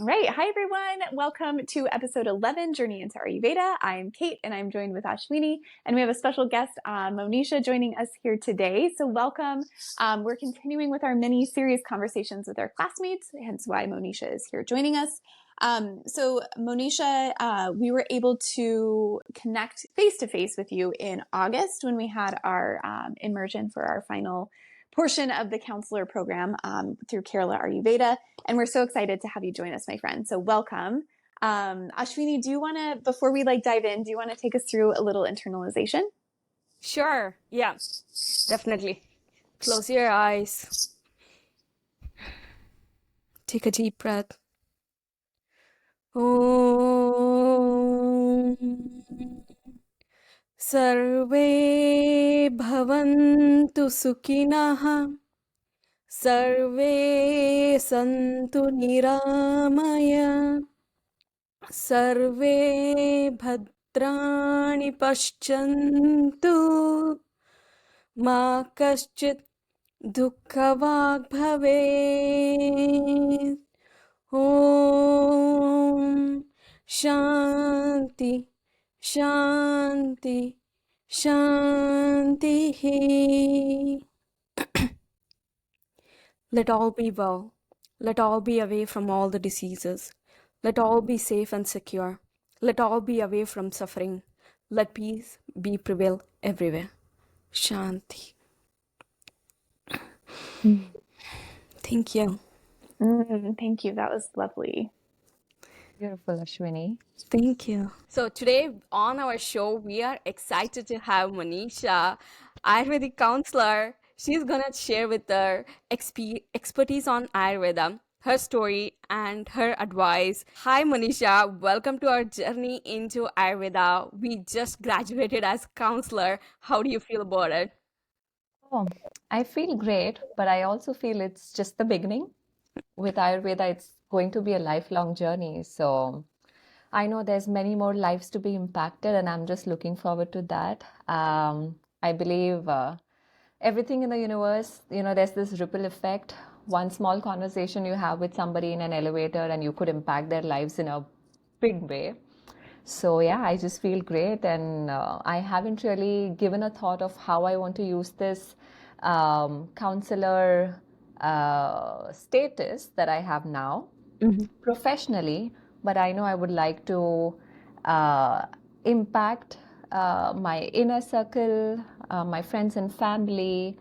right. Hi, everyone. Welcome to episode 11, Journey into Ayurveda. I'm Kate, and I'm joined with Ashwini, and we have a special guest, Monisha, joining us here today. So welcome. We're continuing with our mini-series conversations with our classmates, hence why Monisha is here joining us. So Monisha, we were able to connect face-to-face with you in August when we had our immersion for our final portion of the counselor program through Kerala Ayurveda. And we're so excited to have you join us, my friend. So welcome. Ashwini, do you want to, before we dive in, do you want to take us through a little internalization? Sure. Yeah, definitely. Close your eyes. Take a deep breath. Om. Sarve bhavantu sukhinah. Sarve santu niramaya. Sarve bhadrani paschantu. Ma kaschit dukkhavag bhavet. Om Shanti Shanti Shanti. Let all be well. Let all be away from all the diseases. Let all be safe and secure. Let all be away from suffering. Let peace be prevail everywhere. Shanti. Thank you. Thank you. That was lovely. Beautiful, Ashwini. Thank you. So today on our show, we are excited to have Monisha, Ayurvedic counselor. She's gonna share with her expertise on Ayurveda, her story and her advice. Hi Monisha, welcome to our journey into Ayurveda. We just graduated as counselor. How do you feel about it? Oh, I feel great, but I also feel it's just the beginning. With Ayurveda, it's going to be a lifelong journey. So I know there's many more lives to be impacted, and I'm just looking forward to that. I believe everything in the universe, there's this ripple effect. One small conversation you have with somebody in an elevator, and you could impact their lives in a big way. So yeah, I just feel great, and I haven't really given a thought of how I want to use this counselor status that I have now professionally, but I know I would like to impact my inner circle, my friends and family,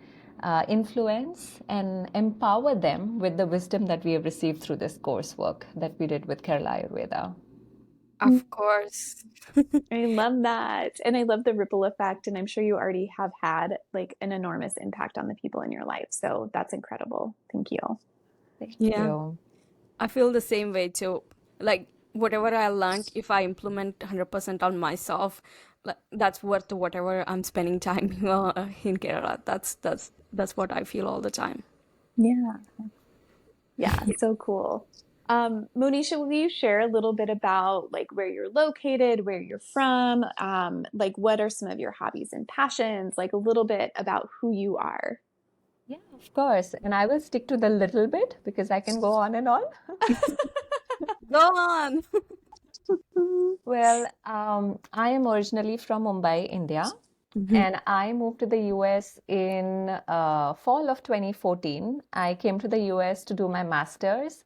influence and empower them with the wisdom that we have received through this coursework that we did with Kerala Ayurveda. Of course. I love that. And I love the ripple effect. And I'm sure you already have had an enormous impact on the people in your life. So that's incredible. Thank you. Thank Yeah. you. I feel the same way too. Like whatever I learned, if I implement 100% on myself, that's worth whatever I'm spending time in Kerala. That's what I feel all the time. Yeah, so cool. Monisha, will you share a little bit about where you're located, where you're from, what are some of your hobbies and passions, a little bit about who you are? Yeah, of course. And I will stick to the little bit because I can go on and on. Go on. Well, I am originally from Mumbai, India, and I moved to the US in fall of 2014. I came to the US to do my master's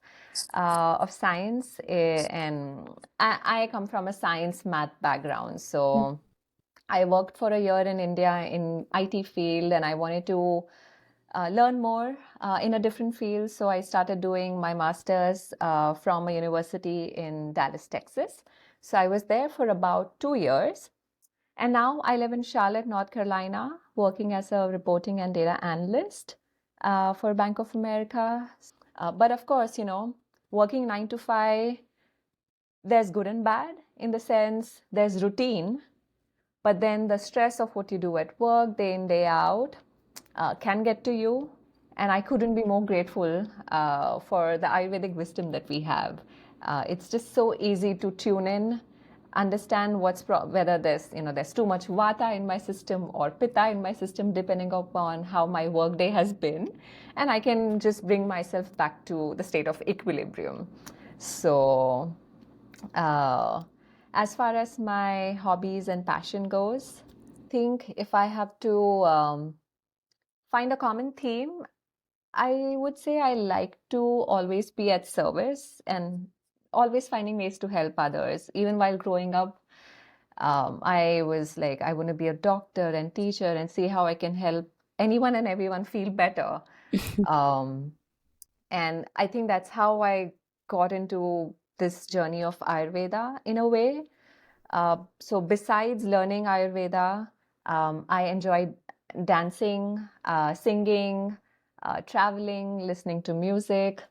of science, and I come from a science math background. So I worked for a year in India in IT field, and I wanted to learn more in a different field. So I started doing my master's from a university in Dallas, Texas. So I was there for about 2 years. And now I live in Charlotte, North Carolina, working as a reporting and data analyst for Bank of America. But of course, working 9 to 5, there's good and bad in the sense there's routine, but then the stress of what you do at work day in, day out can get to you. And I couldn't be more grateful for the Ayurvedic wisdom that we have. It's just so easy to tune in, understand whether there's too much vata in my system or pitta in my system, depending upon how my work day has been, and I can just bring myself back to the state of equilibrium. So, as far as my hobbies and passion goes, I think if I have to find a common theme, I would say I like to always be at service and always finding ways to help others. Even while growing up, I was like, I want to be a doctor and teacher and see how I can help anyone and everyone feel better. Um, and I think that's how I got into this journey of Ayurveda in a way. So besides learning Ayurveda, I enjoyed dancing, singing, traveling, listening to music,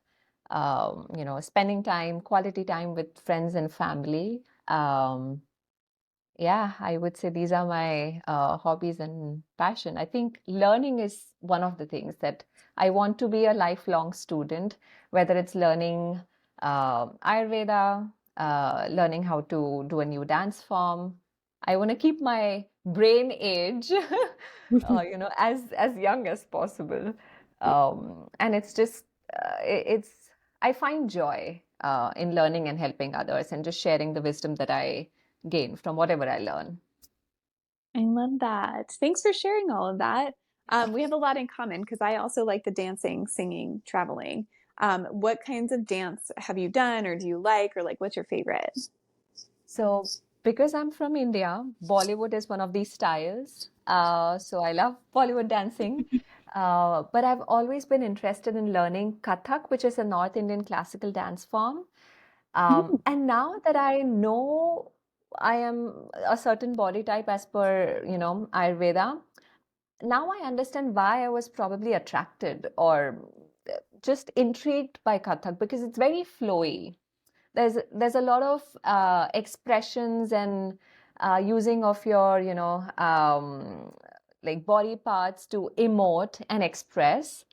spending time, quality time with friends and family. Yeah, I would say these are my hobbies and passion. I think learning is one of the things that I want to be a lifelong student, whether it's learning Ayurveda, learning how to do a new dance form. I want to keep my brain age, as young as possible. And it's just, it's, I find joy in learning and helping others and just sharing the wisdom that I gain from whatever I learn. I love that. Thanks for sharing all of that. We have a lot in common because I also like the dancing, singing, traveling. What kinds of dance have you done or do you like, or like what's your favorite? So, because I'm from India, Bollywood is one of these styles. So, I love Bollywood dancing. But I've always been interested in learning Kathak, which is a North Indian classical dance form. Mm. And now that I know I am a certain body type as per, Ayurveda, now I understand why I was probably attracted or just intrigued by Kathak because it's very flowy. There's a lot of expressions and using of your like body parts to emote and express.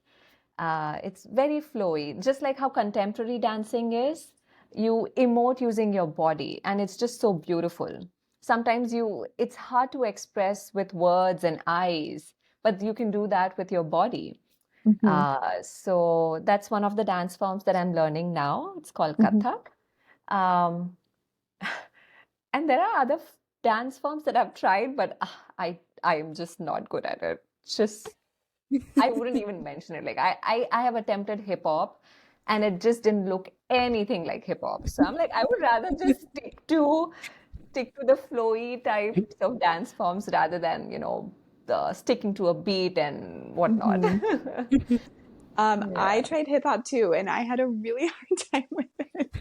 It's very flowy, just like how contemporary dancing is. You emote using your body, and it's just so beautiful. Sometimes it's hard to express with words and eyes, but you can do that with your body. Mm-hmm. So that's one of the dance forms that I'm learning now. It's called Mm-hmm. Kathak. Um, and there are other dance forms that I've tried, but I am just not good at it. Just I wouldn't even mention it. Like I have attempted hip hop and it just didn't look anything like hip hop. So I'm like, I would rather just stick to the flowy types of dance forms rather than, the sticking to a beat and whatnot. Mm-hmm. I Yeah. tried hip hop too, and I had a really hard time with it.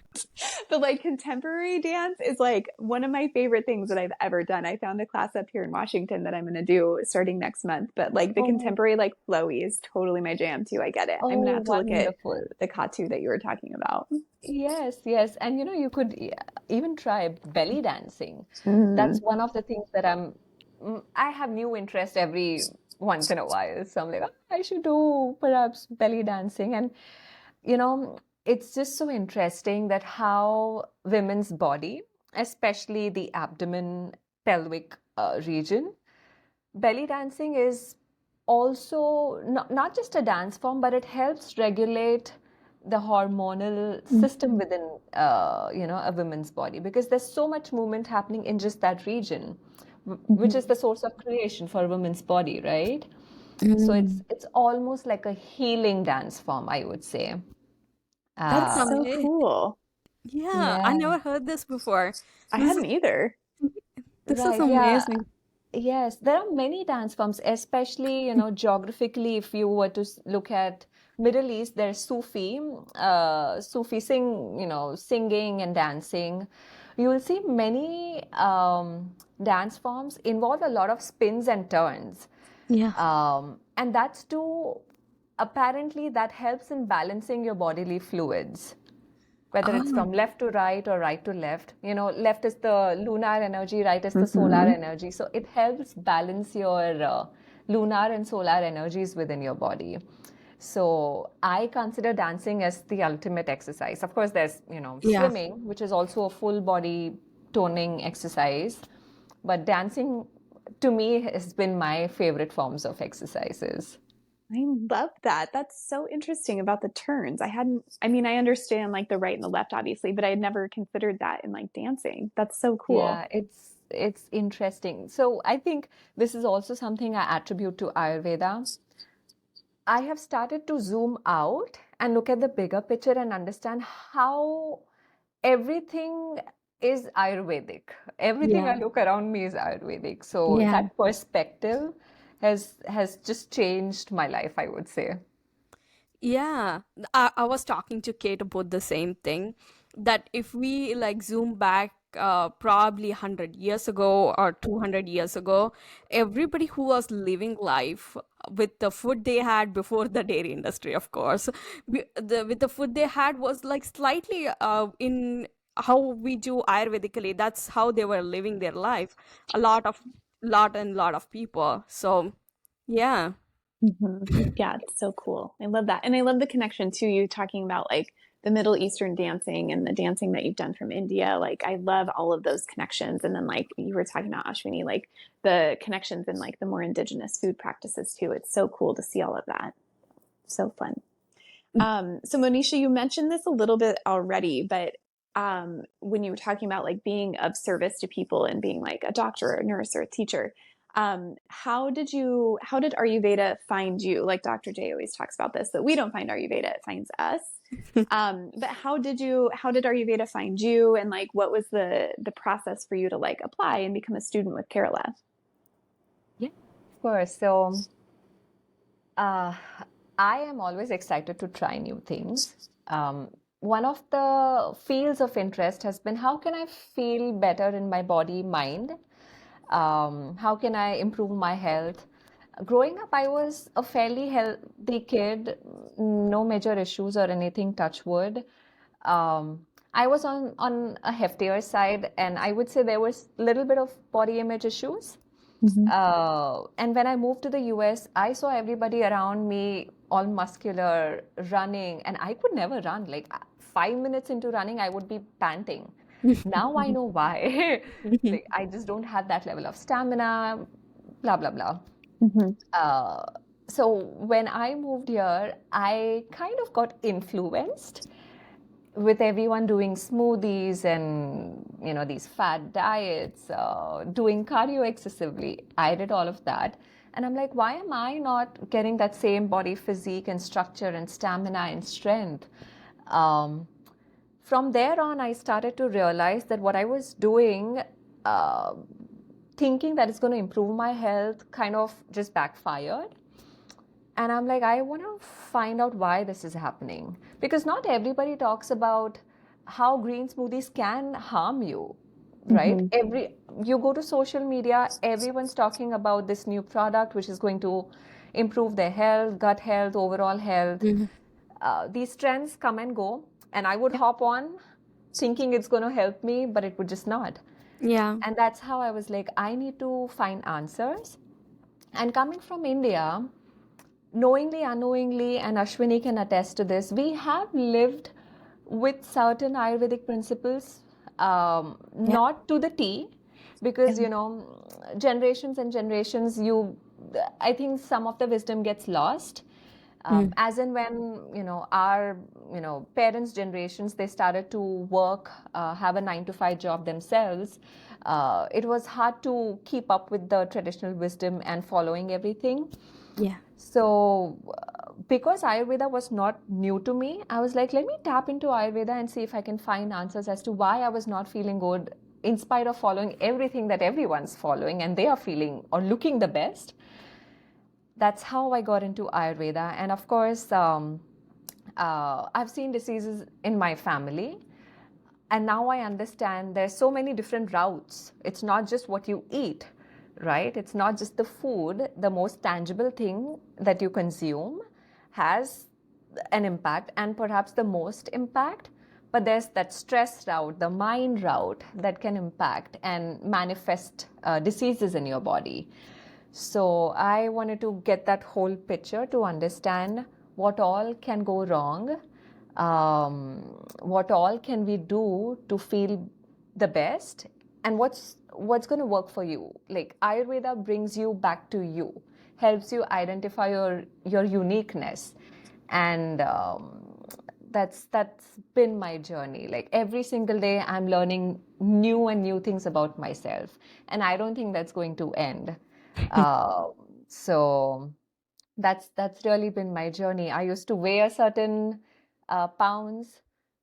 But like contemporary dance is like one of my favorite things that I've ever done. I found a class up here in Washington that I'm going to do starting next month. But like the Oh, contemporary, like flowy, is totally my jam too. I get it. I'm going to oh, have to look at wonderful. the Katu that you were talking about. Yes, yes. And you could even try belly dancing. Mm-hmm. That's one of the things that I have new interest every once in a while. So I'm like, "Oh, I should do perhaps belly dancing." And, it's just so interesting that how women's body, especially the abdomen, pelvic region, belly dancing is also not just a dance form, but it helps regulate the hormonal system within a woman's body because there's so much movement happening in just that region, which Mm-hmm. is the source of creation for a woman's body, right? So Mm. it's almost like a healing dance form, I would say. That's That's Uh, so amazing. cool. Yeah, I yeah, never heard this before. I This is hadn't either. this is right. Yeah. amazing. Yes, there are many dance forms, especially, geographically, if you were to look at Middle East, there's Sufi singing and dancing. You will see many dance forms involve a lot of spins and turns. Yeah. And that's to, apparently, that helps in balancing your bodily fluids whether it's Oh. from left to right or right to left. Left is the lunar energy, right is the solar Mm-hmm. energy. So it helps balance your lunar and solar energies within your body. So I consider dancing as the ultimate exercise. Of course, there's, Yeah. swimming, which is also a full body toning exercise. But dancing, to me, has been my favorite forms of exercises. I love that. That's so interesting about the turns. I mean, I understand like the right and the left, obviously, but I had never considered that in like dancing. That's so cool. Yeah, it's interesting. So I think this is also something I attribute to Ayurveda. I have started to zoom out and look at the bigger picture and understand how everything is Ayurvedic. Everything Yeah. I look around me is Ayurvedic. So Yeah. that perspective has just changed my life, I would say. Yeah, I was talking to Kate about the same thing, that if we like zoom back probably 100 years ago or 200 years ago, everybody who was living life with the food they had before the dairy industry, of course, with the food they had was like slightly in how we do Ayurvedically. That's how they were living their life. A lot of people. So, yeah. Yeah, it's so cool. I love that. And I love the connection to you talking about like the Middle Eastern dancing and the dancing that you've done from India. Like, I love all of those connections. And then, like, you were talking about Ashwini, like the connections in like the more indigenous food practices too. It's so cool to see all of that. So fun. So Monisha, you mentioned this a little bit already, but when you were talking about like being of service to people and being like a doctor or a nurse or a teacher, how did Ayurveda find you? Like Dr. J always talks about this, that we don't find Ayurveda, it finds us. But how did Ayurveda find you, and like what was the process for you to like apply and become a student with Kerala? Yeah, of course. So uh, I am always excited to try new things. One of the fields of interest has been how can I feel better in my body, mind? How can I improve my health? Growing up, I was a fairly healthy kid, no major issues or anything, touch wood. I was on a heftier side, and I would say there was a little bit of body image issues. Mm-hmm. And when I moved to the US, I saw everybody around me all muscular, running, and I could never run. Like 5 minutes into running, I would be panting. Now I know why. Like I just don't have that level of stamina, blah, blah, blah. Mm-hmm. Uh, so when I moved here, I kind of got influenced with everyone doing smoothies and these fad diets, doing cardio excessively. I did all of that, and I'm like, why am I not getting that same body physique and structure and stamina and strength? Um, from there on, I started to realize that what I was doing, uh, thinking that it's going to improve my health, kind of just backfired. And I'm like, I want to find out why this is happening. Because not everybody talks about how green smoothies can harm you, right? Mm-hmm. You go to social media, everyone's talking about this new product which is going to improve their health, gut health, overall health. Mhm. These trends come and go, and I would hop on thinking it's going to help me, but it would just not. Yeah. And that's how I was like, I need to find answers. And coming from India, knowingly, unknowingly, and Ashwini can attest to this, we have lived with certain Ayurvedic principles, Yeah. not to the T, because generations and generations, I think some of the wisdom gets lost. Mm. As in when our parents' generations, they started to work, have a 9 to 5 job themselves. It was hard to keep up with the traditional wisdom and following everything. Yeah. So, because Ayurveda was not new to me, I was like, let me tap into Ayurveda and see if I can find answers as to why I was not feeling good in spite of following everything that everyone's following and they are feeling or looking the best. That's how I got into Ayurveda. And of course, I've seen diseases in my family. And now I understand there's so many different routes. It's not just what you eat, right? It's not just the food. The most tangible thing that you consume has an impact and perhaps the most impact. But there's that stress route, the mind route that can impact and manifest diseases in your body. So I wanted to get that whole picture to understand what all can go wrong, what all can we do to feel the best, and what's going to work for you. Like Ayurveda brings you back to you. helps you identify your uniqueness. And that's been my journey. Like every single day, I'm learning new and new things about myself, and I don't think that's going to end. Uh, so that's really been my journey. I used to weigh a certain pounds.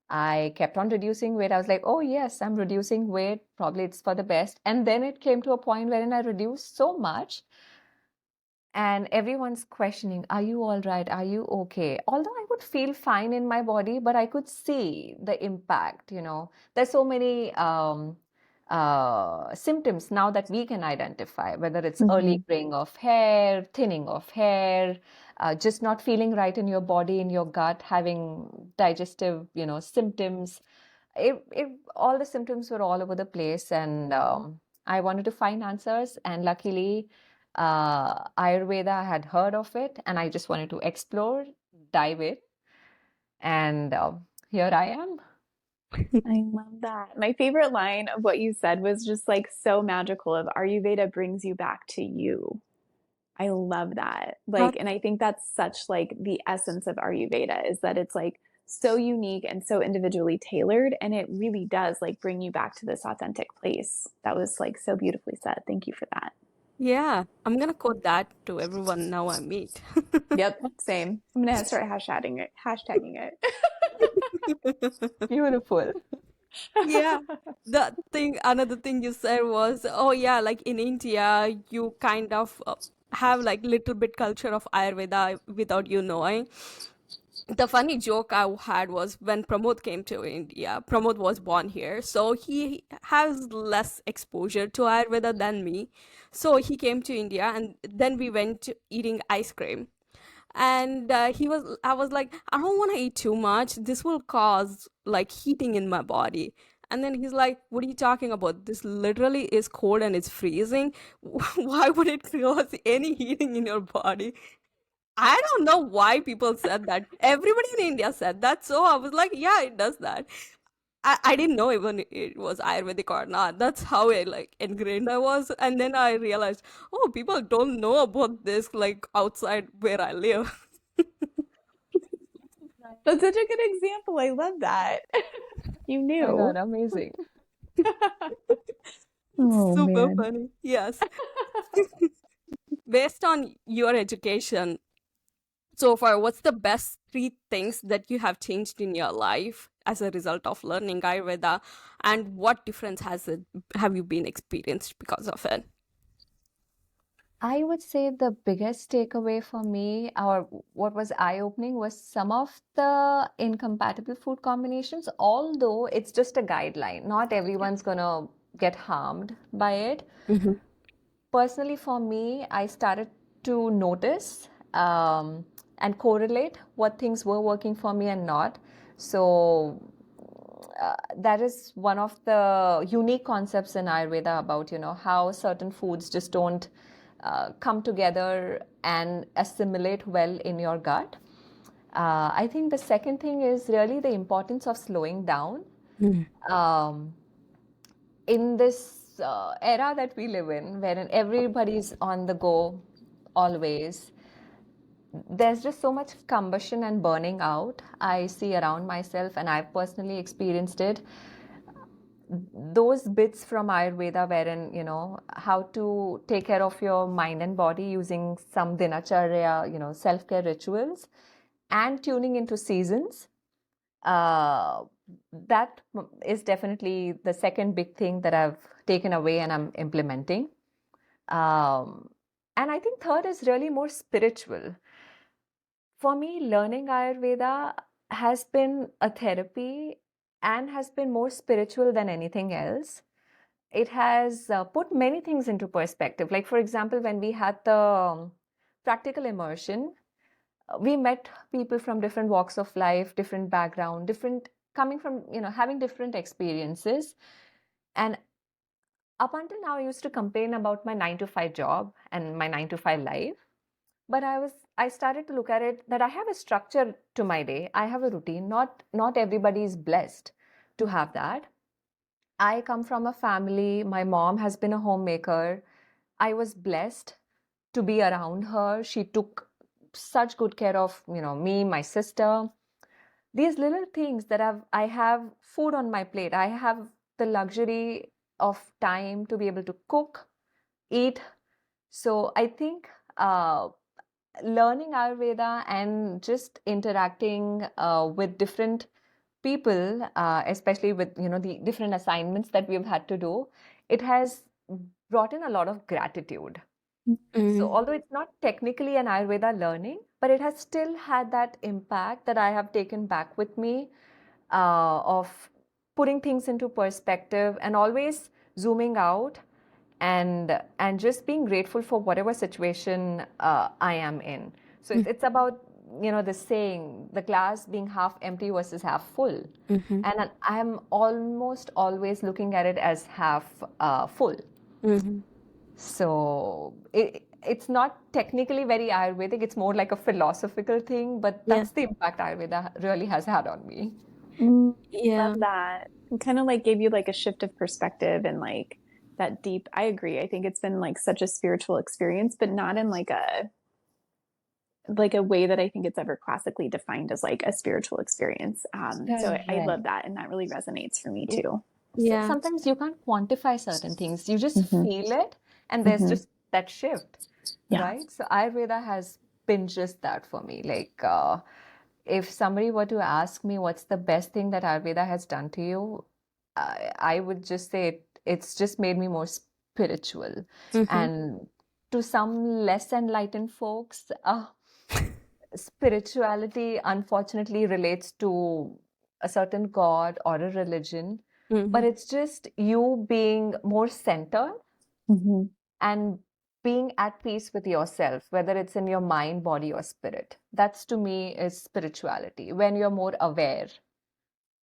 I kept on reducing weight. I was like, oh yes, I'm reducing weight. Probably it's for the best. And then it came to a point wherein I reduced so much and everyone's questioning, are you all right? Are you okay? Although I would feel fine in my body, but I could see the impact, There's so many symptoms now that we can identify, whether it's early graying of hair, thinning of hair, just not feeling right in your body, in your gut, having digestive, symptoms. All the symptoms were all over the place, and I wanted to find answers. And luckily, Ayurveda, I had heard of it, and I just wanted to explore, dive in, and here I am. I love that. My favorite line of what you said was just like so magical of Ayurveda brings you back to you. I love that. Like, and I think that's such like the essence of Ayurveda is that it's like so unique and so individually tailored. And it really does like bring you back to this authentic place. That was like so beautifully said. Thank you for that. Yeah, I'm gonna quote that to everyone now I meet. Yep, same. I'm gonna start hashtagging it. Beautiful. Yeah. Another thing you said was, oh yeah, like in India, you kind of have like little bit culture of Ayurveda without you knowing. The funny joke I had was when Pramod came to India. Pramod was born here, so he has less exposure to Ayurveda than me. So he came to India, and then we went eating ice cream. And I was like, I don't want to eat too much. This will cause like heating in my body. And then he's like, what are you talking about? This literally is cold and it's freezing. Why would it cause any heating in your body? I don't know why people said that. Everybody in India said that. So I was like, yeah, it does that. I didn't know even it was Ayurvedic or not. That's how like ingrained I was. And then I realized, oh, people don't know about this like outside where I live. That's such a good example. I love that. You Oh my God, knew. amazing. Oh Super man. funny. Yes. Based on your education so far, what's the best three things that you have changed in your life as a result of learning Ayurveda, and what difference have you been experienced because of it? I would say the biggest takeaway for me, or what was eye-opening, was some of the incompatible food combinations, although it's just a guideline. Not everyone's gonna get harmed by it. Mhm. Personally, for me, I started to notice and correlate what things were working for me and not. So that is one of the unique concepts in Ayurveda about, how certain foods just don't come together and assimilate well in your gut. I think the second thing is really the importance of slowing down. Mhm. Um, in this era that we live in, wherein everybody's on the go always, there's just so much combustion and burning out I see around myself, and I've personally experienced it. Those bits from Ayurveda, wherein, how to take care of your mind and body using some dinacharya, self-care rituals, and tuning into seasons. Uh, that is definitely the second big thing that I've taken away and I'm implementing. Um, and I think third is really more spiritual. For me, learning Ayurveda has been a therapy and has been more spiritual than anything else. It has put many things into perspective. Like, for example, when we had the practical immersion, we met people from different walks of life, different background, different coming from, having different experiences. And up until now, I used to complain about my 9 to 5 job and my 9 to 5 life. But I started to look at it that I have a structure to my day. I have a routine. Not everybody is blessed to have that. I come from a family, my mom has been a homemaker. I was blessed to be around her. She took such good care of, me, my sister. These little things that I have food on my plate. I have the luxury of time to be able to cook, eat. So I think learning Ayurveda and just interacting with different people, especially with the different assignments that we've had to do, it has brought in a lot of gratitude. So Mm. although it's not technically an Ayurveda learning, but it has still had that impact that I have taken back with me, of putting things into perspective and always zooming out and just being grateful for whatever situation I am in. So it's about the saying, the glass being half empty versus half full, Mm-hmm. and I'm almost always looking at it as half full. Mm-hmm. So it's not technically very Ayurvedic, it's more like a philosophical thing, but Yeah. that's the impact Ayurveda really has had on me. Yeah. Love that. It kind of like gave you like a shift of perspective and like that deep. I agree. I think it's been like such a spiritual experience, but not in like a way that I think it's ever classically defined as like a spiritual experience. So I love Correct. that, and that really resonates for me too. Yeah. Sometimes you can't quantify certain things, you just Hmm. feel it, and there's Hmm. just that shift, Yeah. right? So Ayurveda has been just that for me. Like, if somebody were to ask me what's the best thing that Ayurveda has done to you, I would just say it's just made me more spiritual. Mm-hmm. And to some less enlightened folks, spirituality unfortunately relates to a certain god or a religion, but Mm-hmm. it's just you being more centered Hmm. and being at peace with yourself, whether it's in your mind, body, or spirit. That's to me is spirituality. When you're more aware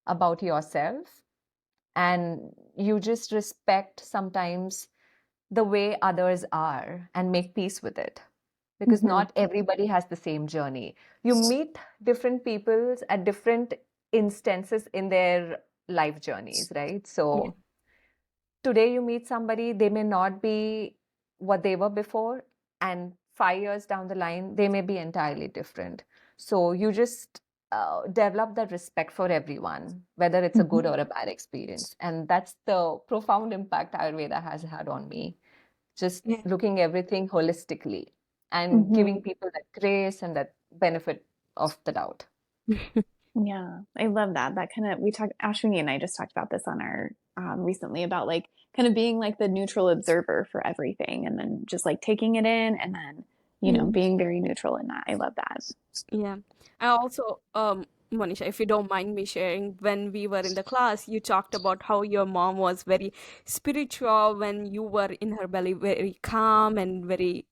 about yourself and you just respect sometimes the way others are and make peace with it, because Hmm. not everybody has the same journey. You meet different people at different instances in their life journeys, right? Yeah. So today you meet somebody, they may not be what they were before, and 5 years down the line, they may be entirely different. So you just develop that respect for everyone, whether it's a good Hmm. or a bad experience. And that's the profound impact Ayurveda has had on me, just Yeah. looking everything holistically and Hmm. giving people that grace and that benefit of the doubt. Yeah, I love that. That kind of, we talked, Ashwini and I just talked about this on our recently about like kind of being like the neutral observer for everything and then just like taking it in and then, Mm. being very neutral in that. I love that. Yeah. I also, Monisha, if you don't mind me sharing, when we were in the class, you talked about how your mom was very spiritual when you were in her belly, very calm and very.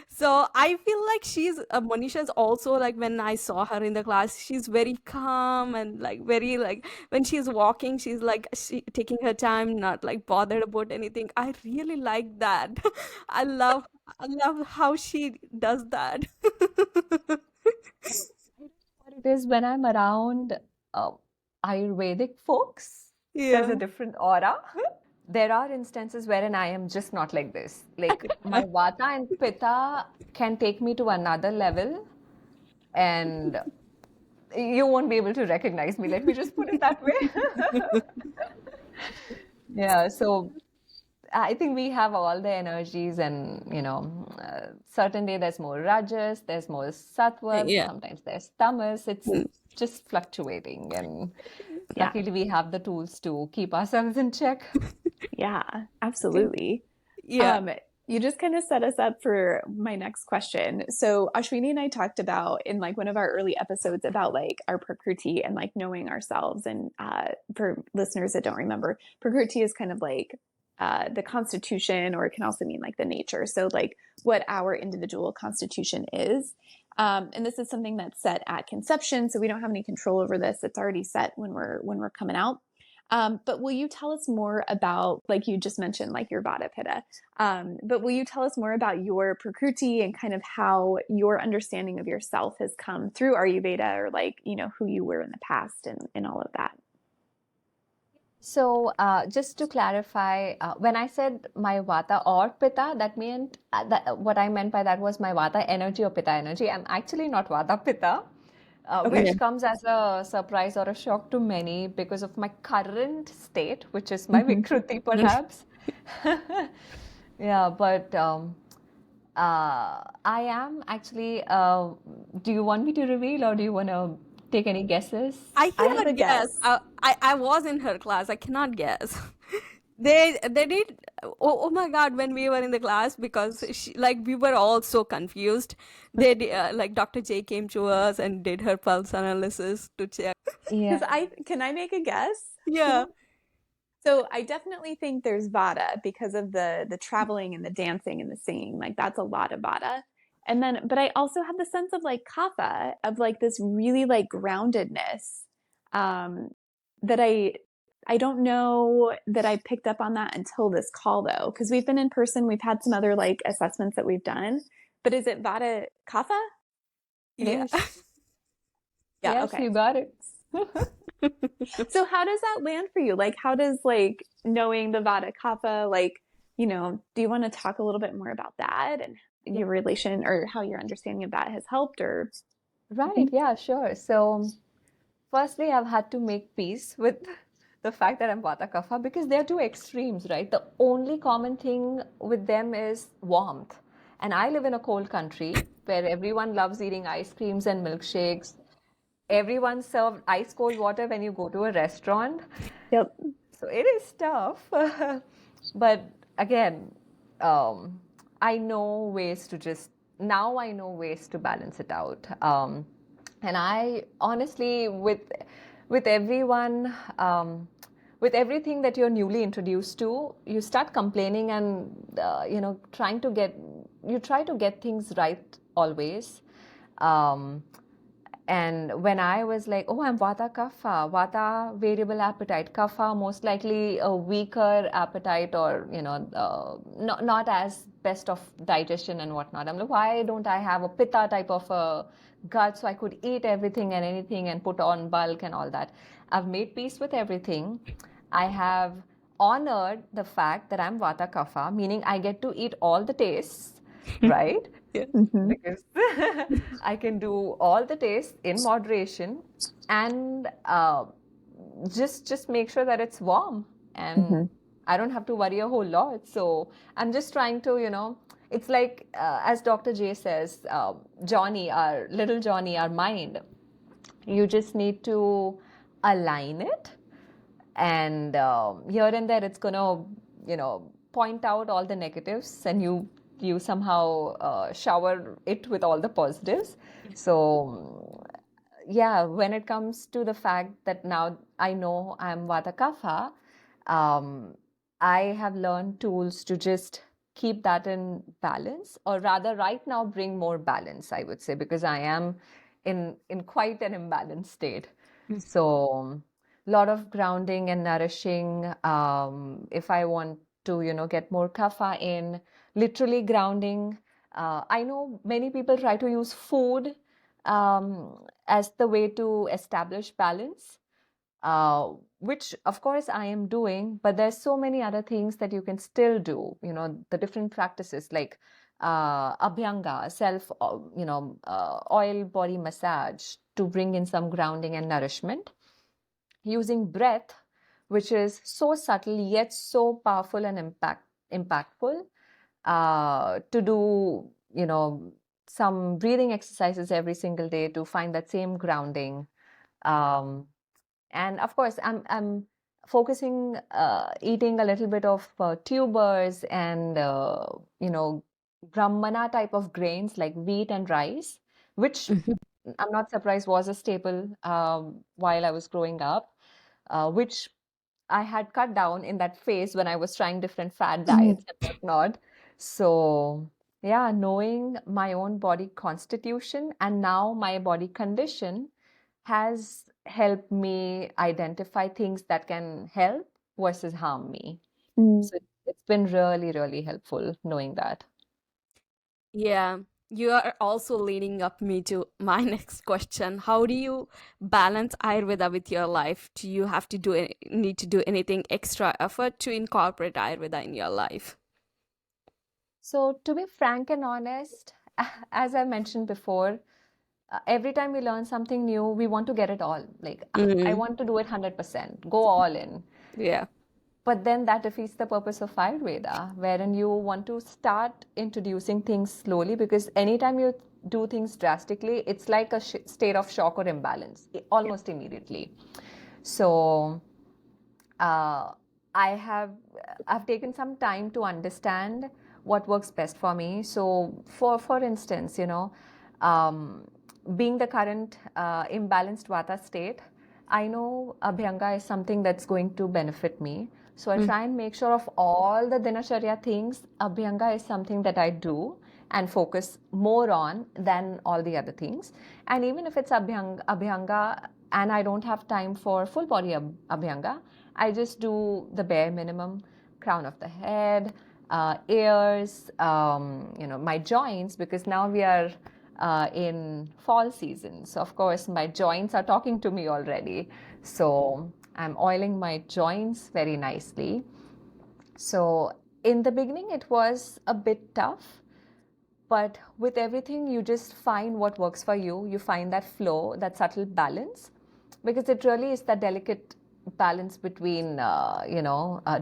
So I feel like Monisha's also like when I saw her in the class, she's very calm and like very like when she's walking, she's like taking her time, not like bothered about anything. I really like that. I love, I love how she does that. What it is when I'm around uh, Ayurvedic folks, there's a Yeah. different aura. There are instances wherein I am just not like this. Like my Vata and Pitta can take me to another level, and you won't be able to recognize me. Let me just put it that way. Yeah, so I think we have all the energies, and certain day there's more rajas, there's more sattva, Yeah. sometimes there's tamas. It's Mm. just fluctuating, and Yeah. luckily we have the tools to keep ourselves in check. Yeah, absolutely. Yeah. Um, you just kind of set us up for my next question. So Ashwini and I talked about in like one of our early episodes about like our Prakruti and like knowing ourselves. And for listeners that don't remember, Prakruti is kind of like the constitution, or it can also mean like the nature. So like what our individual constitution is. And this is something that's set at conception, so we don't have any control over this. It's already set when we're coming out. But will you tell us more about, like you just mentioned, like your Vata Pitta? But will you tell us more about your Prakruti and kind of how your understanding of yourself has come through Ayurveda, or like, who you were in the past and all of that? So, just to clarify, when I said my vata or pitta, that meant what I meant by that was my vata energy or pitta energy. I'm actually not vata pitta, Okay. which comes as a surprise or a shock to many because of my current state, which is my Mhm. Vikruti perhaps. Yeah, but I am actually. Do you want me to reveal or do you want to take any guesses? I I have a cannot guess. guess. I was in her class. I cannot guess. They did. Oh my God! When we were in the class, because we were all so confused. Like Dr. J came to us and did her pulse analysis to check. Yeah. Because can I make a guess? Yeah. So I definitely think there's Vada because of the traveling and the dancing and the singing. Like that's a lot of Vada. And then, but I also have the sense of like Kapha, of like this really like groundedness, um, that I don't know that I picked up on that until this call though, because we've been in person, we've had some other like assessments that we've done. But is it Vada Kapha? It Yeah. is. Yeah, Yes, okay. you got it. So how does that land for you? Like how does like knowing the Vada Kapha, like, do you want to talk a little bit more about that and Yeah. your relation or how your understanding of that has helped or Right, yeah, sure. So, firstly, I've had to make peace with the fact that I'm Vata Kapha because they're two extremes, right? The only common thing with them is warmth. And I live in a cold country where everyone loves eating ice creams and milkshakes. Everyone served ice cold water when you go to a restaurant. Yep. So it is tough. But again, um, I know ways to just, now I know ways to balance it out. And I honestly, with everyone, with everything that you're newly introduced to, you start complaining and, you try to get things right always. Um, and when I was like, oh, I'm Vata Kapha, Vata variable appetite, Kapha most likely a weaker appetite or, not as best of digestion and whatnot. I'm like, why don't I have a Pitta type of a gut so I could eat everything and anything and put on bulk and all that? I've made peace with everything. I have honored the fact that I'm Vata Kapha, meaning I get to eat all the tastes, right? Yeah. Mm-hmm. Because I can do all the tastes in moderation and just make sure that it's warm Mm-hmm. and I don't have to worry a whole lot. So I'm just trying to, it's like as Dr. J says, Johnny, our little Johnny, our mind, you just need to align it and here and there it's going to point out all the negatives and you somehow shower it with all the positives. So yeah, when it comes to the fact that now I know I'm Vata Kapha, um, I have learned tools to just keep that in balance, or rather right now bring more balance, I would say, because I am in quite an imbalanced state. So a lot of grounding and nourishing. If I want to, get more kapha in, literally grounding. I know many people try to use food as the way to establish balance, which of course I am doing, but there's so many other things that you can still do, the different practices like abhyanga, oil body massage to bring in some grounding and nourishment, using breath, which is so subtle yet so powerful and impactful, to do, some breathing exercises every single day to find that same grounding. Um, and of course, I'm focusing, eating a little bit of tubers and, brahmana type of grains like wheat and rice, which I'm not surprised was a staple while I was growing up, which I had cut down in that phase when I was trying different fad Mm-hmm. diets and whatnot. So, yeah, knowing my own body constitution and now my body condition has helped me identify things that can help versus harm me. Mm-hmm. So it's been really, really helpful knowing that. Yeah. you are also leading up me to my next question. How do you balance Ayurveda with your life? Do you have to need to do anything extra effort to incorporate Ayurveda in your life? So, to be frank and honest, as I mentioned before, every time we learn something new, we want to get it all. Like, I want to do it 100%, go all in. Yeah. But then that defeats the purpose of Ayurveda, wherein you want to start introducing things slowly, because anytime you do things drastically, it's like a state of shock or imbalance almost immediately. So uh, I've taken some time to understand what works best for me. So for instance, um, being the current imbalanced Vata state, I know Abhyanga is something that's going to benefit me. So I try and make sure of all the Dinacharya things, Abhyanga is something that I do and focus more on than all the other things. And even if it's Abhyanga and I don't have time for full body Abhyanga, I just do the bare minimum: crown of the head, ears, my joints, because now we are in fall season. So, of course, my joints are talking to me already. So, I'm oiling my joints very nicely. So, in the beginning, it was a bit tough. But with everything, you just find what works for you. You find that flow, that subtle balance, because it really is that delicate balance between,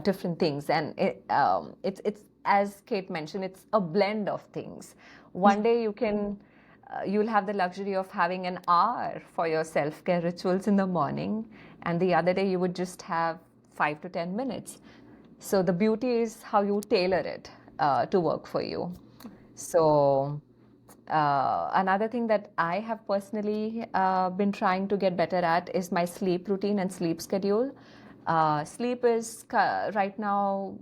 different things. And it's as Kate mentioned, it's a blend of things. One day you'll have the luxury of having an hour for your self-care rituals in the morning, and the other day you would just have 5 to 10 minutes. So the beauty is how you tailor it to work for you. So, another thing that I have personally been trying to get better at is my sleep routine and sleep schedule. Sleep is right now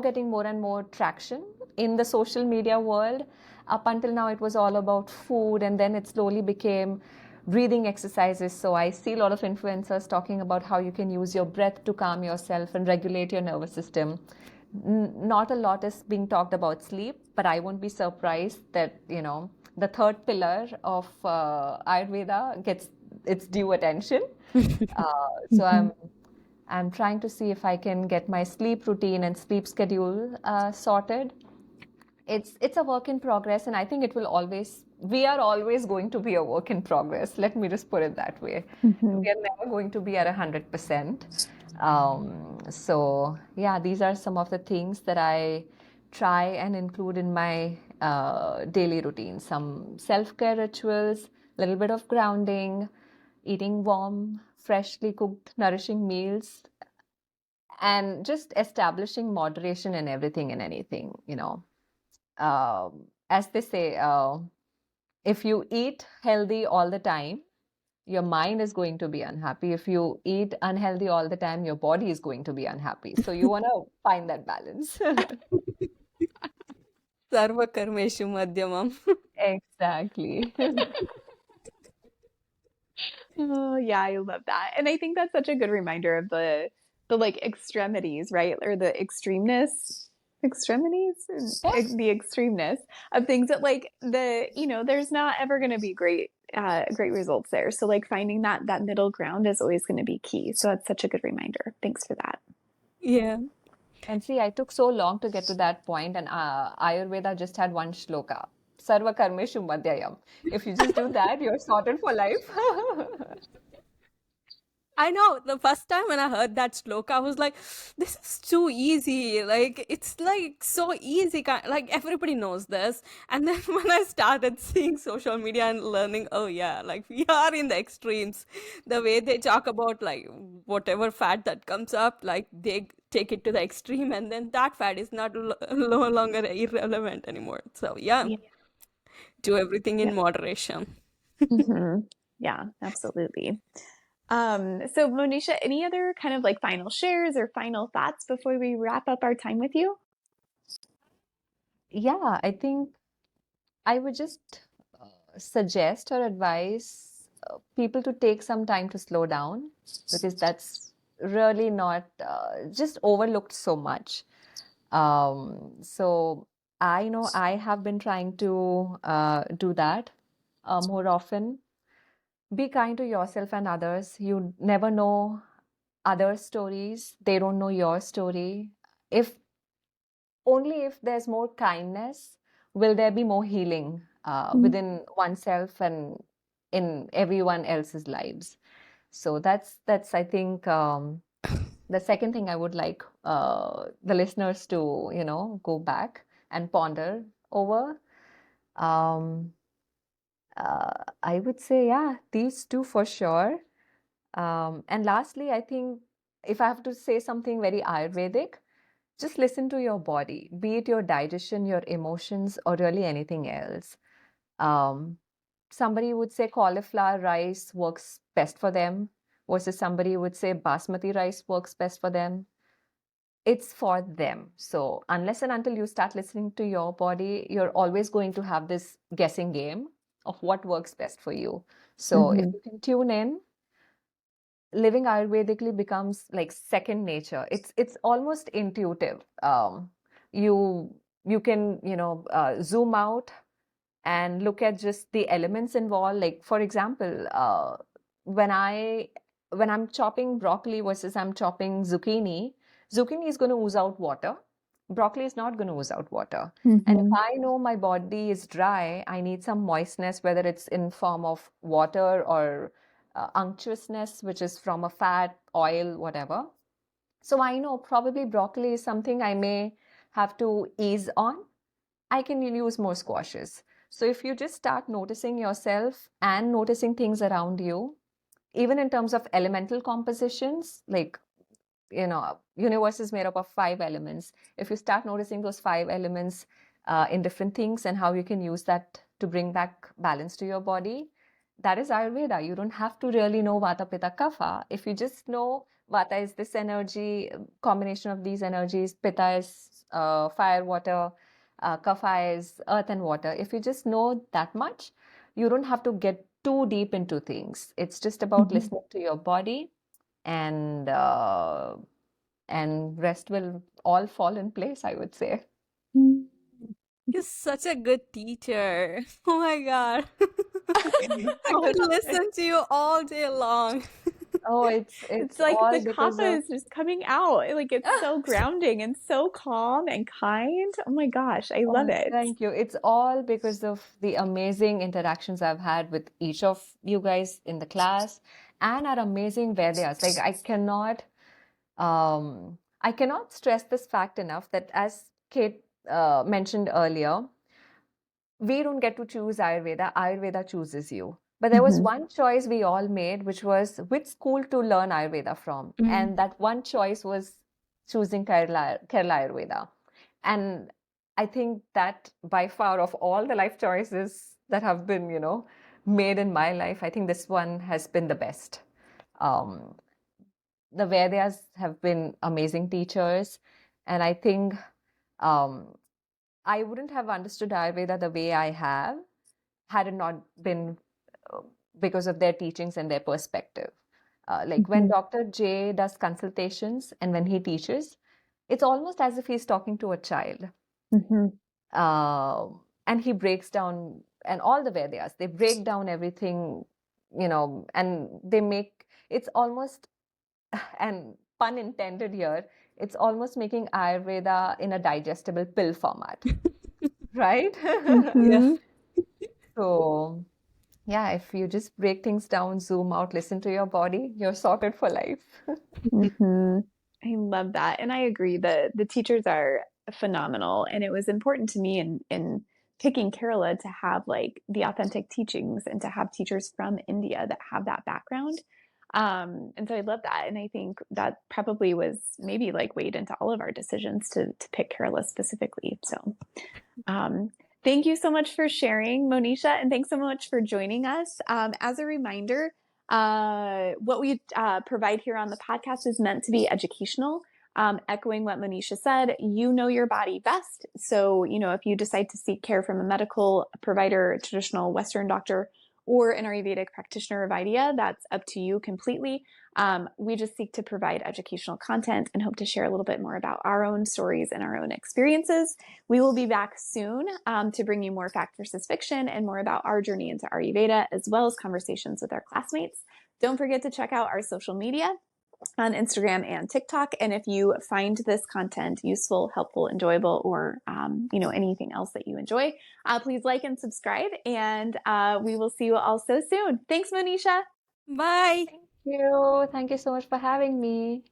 getting more and more traction in the social media world. Up until now, it was all about food, and then it slowly became breathing exercises. So I see a lot of influencers talking about how you can use your breath to calm yourself and regulate your nervous system. Not a lot is being talked about sleep, but I won't be surprised that, the third pillar of Ayurveda gets its due attention. So I'm trying to see if I can get my sleep routine and sleep schedule sorted. It's a work in progress, and I think we are always going to be a work in progress. Let me just put it that way. We are never going to be at 100%. So yeah, these are some of the things that I try and include in my daily routine. Some self-care rituals, a little bit of grounding, eating warm, freshly cooked, nourishing meals, and just establishing moderation in everything and anything. As they say, if you eat healthy all the time, your mind is going to be unhappy. If you eat unhealthy all the time, your body is going to be unhappy. So you want to find that balance. Sarva karmeshu madhyamam. Exactly. Oh, yeah, I love that. And I think that's such a good reminder of the like extremities, right? Or the extremities, Yeah. the extremeness of things that like there's not ever going to be great results there. So like finding that middle ground is always going to be key. So that's such a good reminder. Thanks for that. Yeah. And see, I took so long to get to that point, and Ayurveda just had one shloka: Sarva Karmeshu Madhyayam. If you just do that, you're sorted for life. I know the first time when I heard that sloka, I was like, this is too easy. Like, it's like so easy. Like, everybody knows this. And then when I started seeing social media and learning, oh, yeah, like we are in the extremes. The way they talk about, like, whatever fat that comes up, like, they take it to the extreme, and then that fat is not no longer irrelevant anymore. So, yeah, Yeah. do everything Yeah. in moderation. Yeah, absolutely. So Monisha, any other kind of like final shares or final thoughts before we wrap up our time with you? Yeah, I think I would just suggest or advise people to take some time to slow down, because that's really not just overlooked so much. So I know I have been trying to do that more often. Be kind to yourself and others. You never know others' stories. They don't know your story. If only if there's more kindness will there be more healing within oneself and in everyone else's lives. So that's I think the second thing I would like the listeners to go back and ponder over. Um, I would say, yeah, these two for sure. And lastly, I think if I have to say something very Ayurvedic, just listen to your body, be it your digestion, your emotions, or really anything else. Um, Somebody would say cauliflower rice works best for them, versus somebody would say basmati rice works best for them. It's for them. So unless and until you start listening to your body, you're always going to have this guessing game of what works best for you. So if you can tune in, living Ayurvedically becomes like second nature. It's almost intuitive. You you can zoom out and look at just the elements involved. Like for example, when I when I'm chopping broccoli versus I'm chopping zucchini, zucchini is going to ooze out water. Broccoli is not going to ooze out water. And if I know my body is dry, I need some moistness, whether it's in form of water or unctuousness, which is from a fat, oil, whatever. So I know probably broccoli is something I may have to ease on. I can use more squashes. So if you just start noticing yourself and noticing things around you, even in terms of elemental compositions, like, universe is made up of 5 elements. If you start noticing those 5 elements in different things and how you can use that to bring back balance to your body, that is Ayurveda. You don't have to really know Vata, Pitta, Kapha. If you just know Vata is this energy, combination of these energies, Pitta is fire, water, Kapha is earth and water. If you just know that much, you don't have to get too deep into things. It's just about listening to your body, and rest will all fall in place, I would say. You're such a good teacher. Oh my God. I Oh, could listen to you all day long. oh, It's it's like all the because kapha of is just coming out. Like it's so grounding and so calm and kind. Oh my gosh, I love oh, it. thank you. It's all because of the amazing interactions I've had with each of you guys in the class and our amazing Vedas. Like I cannot stress this fact enough that as Kate mentioned earlier, we don't get to choose Ayurveda, Ayurveda chooses you. But there was one choice we all made, which was which school to learn Ayurveda from. And that one choice was choosing Kerala Ayurveda. And I think that by far of all the life choices that have been, made in my life, I think this one has been the best. Um, the Vedas have been amazing teachers. And I think um, I wouldn't have understood Ayurveda the way I have had it not been uh, because of their teachings and their perspective. Like when Dr. J does consultations and when he teaches, it's almost as if he's talking to a child. Uh, and he breaks down, and all the Vedas, they break down everything, and they make it's almost, and pun intended here, it's almost making Ayurveda in a digestible pill format, right? Yeah. So, yeah, if you just break things down, zoom out, listen to your body, you're sorted for life. I love that. And I agree that the teachers are phenomenal. And it was important to me in picking Kerala to have like the authentic teachings and to have teachers from India that have that background. And so I love that. And I think that probably was maybe like weighed into all of our decisions to pick Kerala specifically. So um, thank you so much for sharing, Monisha, and thanks so much for joining us. As a reminder, what we provide here on the podcast is meant to be educational. Echoing what Monisha said, you know your body best. So, if you decide to seek care from a medical provider, a traditional Western doctor, or an Ayurvedic practitioner of IDEA. That's up to you completely. We just seek to provide educational content and hope to share a little bit more about our own stories and our own experiences. We will be back soon to bring you more fact versus fiction and more about our journey into Ayurveda, as well as conversations with our classmates. Don't forget to check out our social media on Instagram and TikTok. And if you find this content useful, helpful, enjoyable, or anything else that you enjoy, please like and subscribe. And we will see you all so soon. Thanks, Monisha. Bye. Thank you so much for having me.